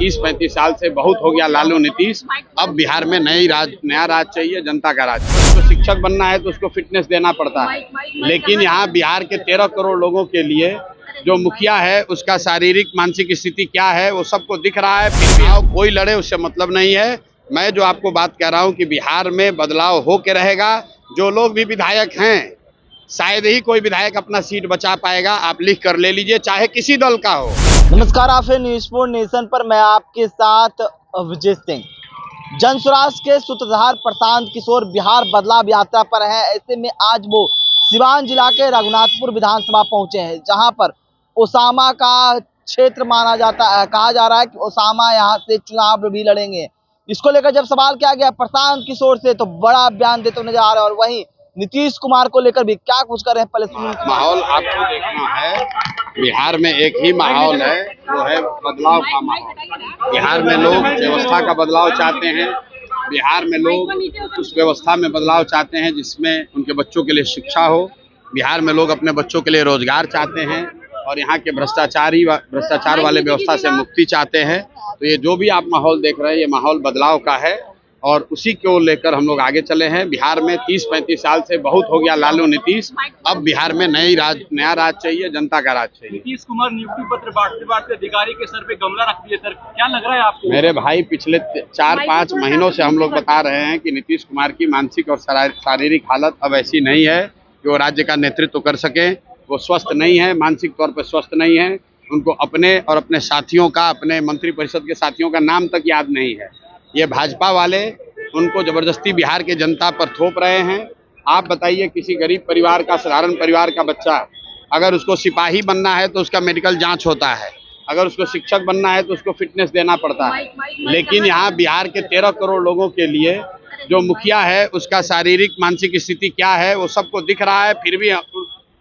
30-35 साल से बहुत हो गया लालू नीतीश। अब बिहार में नया राज चाहिए, जनता का राज। तो शिक्षक बनना है तो उसको फिटनेस देना पड़ता है, लेकिन यहाँ बिहार के 13 करोड़ लोगों के लिए जो मुखिया है उसका शारीरिक मानसिक स्थिति क्या है वो सबको दिख रहा है। फिर भी कोई लड़े उससे मतलब नहीं है। मैं जो आपको बात कह रहा हूँ कि बिहार में बदलाव हो के रहेगा। जो लोग भी विधायक हैं, शायद ही कोई विधायक अपना सीट बचा पाएगा। आप लिख कर ले लीजिए, चाहे किसी दल का हो। नमस्कार, आप हैं न्यूज़4 नेशन पर। मैं आपके साथ विजय सिंह। जनसुराज के सूत्रधार प्रशांत किशोर बिहार बदलाव यात्रा पर है। ऐसे में आज वो सिवान जिला के रघुनाथपुर विधानसभा पहुंचे हैं, जहां पर ओसामा का क्षेत्र माना जाता है। कहा जा रहा है कि ओसामा यहां से चुनाव भी लड़ेंगे। इसको लेकर जब सवाल किया गया प्रशांत किशोर से, तो बड़ा बयान देते हुए नजर आ रहे हैं। और वहीं नीतीश कुमार को लेकर भी क्या कुछ कर रहे हैं, पहले सुनिए। माहौल आपको देखना है, बिहार में एक ही माहौल है, वो है बदलाव का माहौल। बिहार में लोग व्यवस्था का बदलाव चाहते हैं। बिहार में लोग उस व्यवस्था में बदलाव चाहते हैं जिसमें उनके बच्चों के लिए शिक्षा हो। बिहार में लोग अपने बच्चों के लिए रोजगार चाहते हैं और यहाँ के भ्रष्टाचार वाले व्यवस्था से मुक्ति चाहते हैं। तो ये जो भी आप माहौल देख रहे हैं, ये माहौल बदलाव का है और उसी को लेकर हम लोग आगे चले हैं। बिहार में 30-35 साल से बहुत हो गया लालू नीतीश। अब बिहार में नया राज चाहिए, जनता का राज चाहिए। नीतीश कुमार नियुक्ति पत्र बांटते अधिकारी के सर पे गमला रख दिए। सर, क्या लग रहा है आपको? मेरे भाई, पिछले 4-5 महीनों से हम लोग बता रहे हैं कि नीतीश कुमार की मानसिक और शारीरिक हालत अब ऐसी नहीं है कि वो राज्य का नेतृत्व कर सके। वो स्वस्थ नहीं है, मानसिक तौर पर स्वस्थ नहीं है। उनको अपने और अपने साथियों का, अपने मंत्रिपरिषद के साथियों का नाम तक याद नहीं है। ये भाजपा वाले उनको जबरदस्ती बिहार के जनता पर थोप रहे हैं। आप बताइए, किसी गरीब परिवार का, साधारण परिवार का बच्चा अगर उसको सिपाही बनना है तो उसका मेडिकल जांच होता है, अगर उसको शिक्षक बनना है तो उसको फिटनेस देना पड़ता है। लेकिन यहाँ बिहार के 13 करोड़ लोगों के लिए जो मुखिया है उसका शारीरिक मानसिक स्थिति क्या है वो सबको दिख रहा है। फिर भी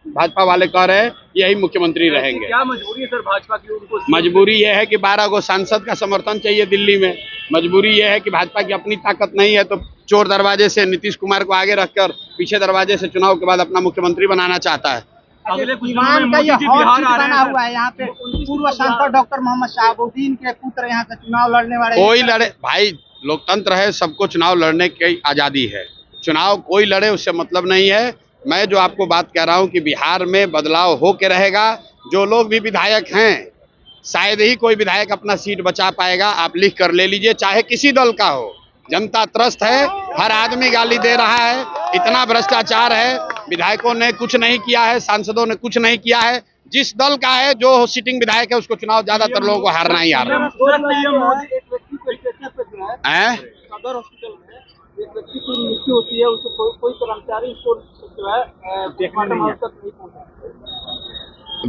भाजपा वाले कह रहे हैं यही मुख्यमंत्री रहेंगे। क्या मजबूरी है सर भाजपा की? उनको मजबूरी ये है कि 12 गो सांसद का समर्थन चाहिए दिल्ली में। मजबूरी ये है कि भाजपा की अपनी ताकत नहीं है, तो चोर दरवाजे से नीतीश कुमार को आगे रखकर पीछे दरवाजे से चुनाव के बाद अपना मुख्यमंत्री बनाना चाहता है। अगले कुछ दिनों में मोदी जी बिहार आ रहे हैं। हुआ है यहाँ पे पूर्व सांसद डॉक्टर मोहम्मद शहाबुद्दीन के पुत्र यहाँ से चुनाव लड़ने वाले। कोई लड़े भाई, लोकतंत्र है, सबको चुनाव लड़ने की आजादी है। चुनाव कोई लड़े उससे मतलब नहीं है। मैं जो आपको बात कह रहा हूँ कि बिहार में बदलाव हो के रहेगा। जो लोग भी विधायक हैं, शायद ही कोई विधायक अपना सीट बचा पाएगा। आप लिख कर ले लीजिए, चाहे किसी दल का हो। जनता त्रस्त है, हर आदमी गाली दे रहा है, इतना भ्रष्टाचार है। विधायकों ने कुछ नहीं किया है, सांसदों ने कुछ नहीं किया है। जिस दल का है, जो सिटिंग विधायक है, उसको चुनाव ज्यादातर लोगों को हारना ही आ रहा है। सदर हॉस्पिटल में एक व्यक्ति की मृत्यु होती है, उसको कोई कर्मचारी जो है पोस्टमार्टम हाउस तक नहीं पहुंचा।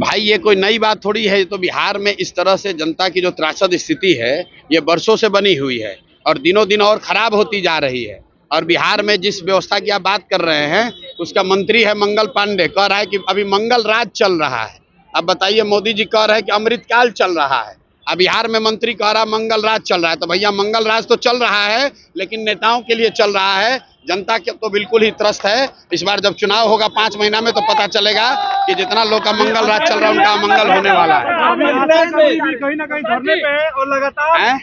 भाई, ये कोई नई बात थोड़ी है। तो बिहार में इस तरह से जनता की जो त्रासद स्थिति है, ये वर्षों से बनी हुई है और दिनों दिन और खराब होती जा रही है। और बिहार में जिस व्यवस्था की आप बात कर रहे हैं, उसका मंत्री है मंगल पांडे, कह रहा है कि अभी मंगल राज चल रहा है। अब बताइए, मोदी जी कह रहे हैं कि अमृतकाल चल रहा है, अब बिहार में मंत्री कह रहा है मंगल राज चल रहा है। तो भैया, मंगल राज तो चल रहा है, लेकिन नेताओं के लिए चल रहा है। जनता के तो बिल्कुल ही त्रस्त है। इस बार जब चुनाव होगा 5 महीना में, तो पता चलेगा कि जितना लोग का मंगल राज चल रहा है, उनका मंगल होने वाला है। कहीं ना कहीं धरने पे है और लगातार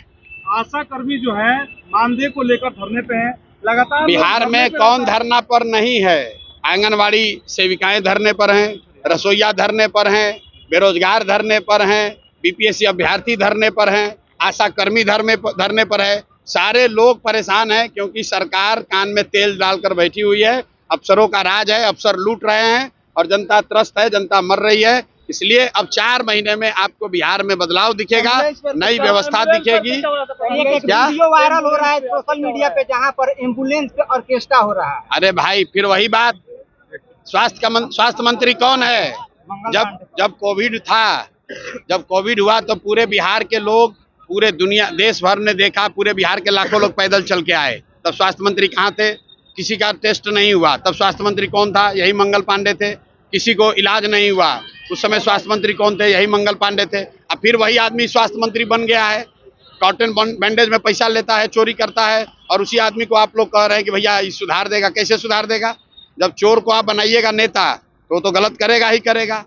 आशा कर्मी जो है मानदेय को लेकर धरने पे है। लगातार बिहार में कौन धरना पर नहीं है? आंगनवाड़ी सेविकाएं धरने पर हैं, रसोईया धरने पर हैं, बेरोजगार धरने पर हैं, बीपीएससी अभ्यर्थी धरने पर हैं, आशा कर्मी धरने पर है। सारे लोग परेशान हैं क्योंकि सरकार कान में तेल डालकर बैठी हुई है। अफसरों का राज है, अफसर लूट रहे हैं और जनता त्रस्त है, जनता मर रही है। इसलिए अब 4 महीने में आपको बिहार में बदलाव दिखेगा, नई व्यवस्था दिखेगी। क्या वीडियो वायरल हो रहा है सोशल मीडिया पे, जहाँ पर एम्बुलेंस पे ऑर्केस्ट्रा हो रहा है? अरे भाई, फिर वही बात। स्वास्थ्य मंत्री कौन है? जब कोविड था, जब कोविड हुआ तो पूरे बिहार के लोग, पूरे दुनिया, देश भर ने देखा, पूरे बिहार के लाखों लोग पैदल चल के आए। तब स्वास्थ्य मंत्री कहाँ थे? किसी का टेस्ट नहीं हुआ। तब स्वास्थ्य मंत्री कौन था? यही मंगल पांडे थे। किसी को इलाज नहीं हुआ, उस समय स्वास्थ्य मंत्री कौन थे? यही मंगल पांडे थे। अब फिर वही आदमी स्वास्थ्य मंत्री बन गया है। कॉटन बैंडेज में पैसा लेता है, चोरी करता है, और उसी आदमी को आप लोग कह रहे हैं कि भैया ये सुधार देगा। कैसे सुधार देगा? जब चोर को आप बनाइएगा नेता, तो गलत करेगा ही करेगा।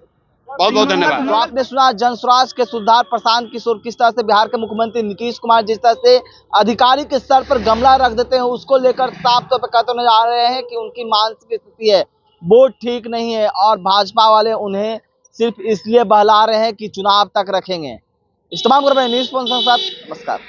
बहुत बहुत धन्यवाद। तो आपने सुना जनस्वराज के सूत्रधार प्रशांत किशोर किस तरह से बिहार के मुख्यमंत्री नीतीश कुमार जिस तरह से अधिकारी के सर पर गमला रख देते हैं, उसको लेकर साफ तौर पर कहते नजर आ रहे हैं कि उनकी मानसिक स्थिति है वो ठीक नहीं है और भाजपा वाले उन्हें सिर्फ इसलिए बहला रहे हैं कि चुनाव तक रखेंगे। इस तमाम न्यूज़ स्पॉन्सर साहब नमस्कार।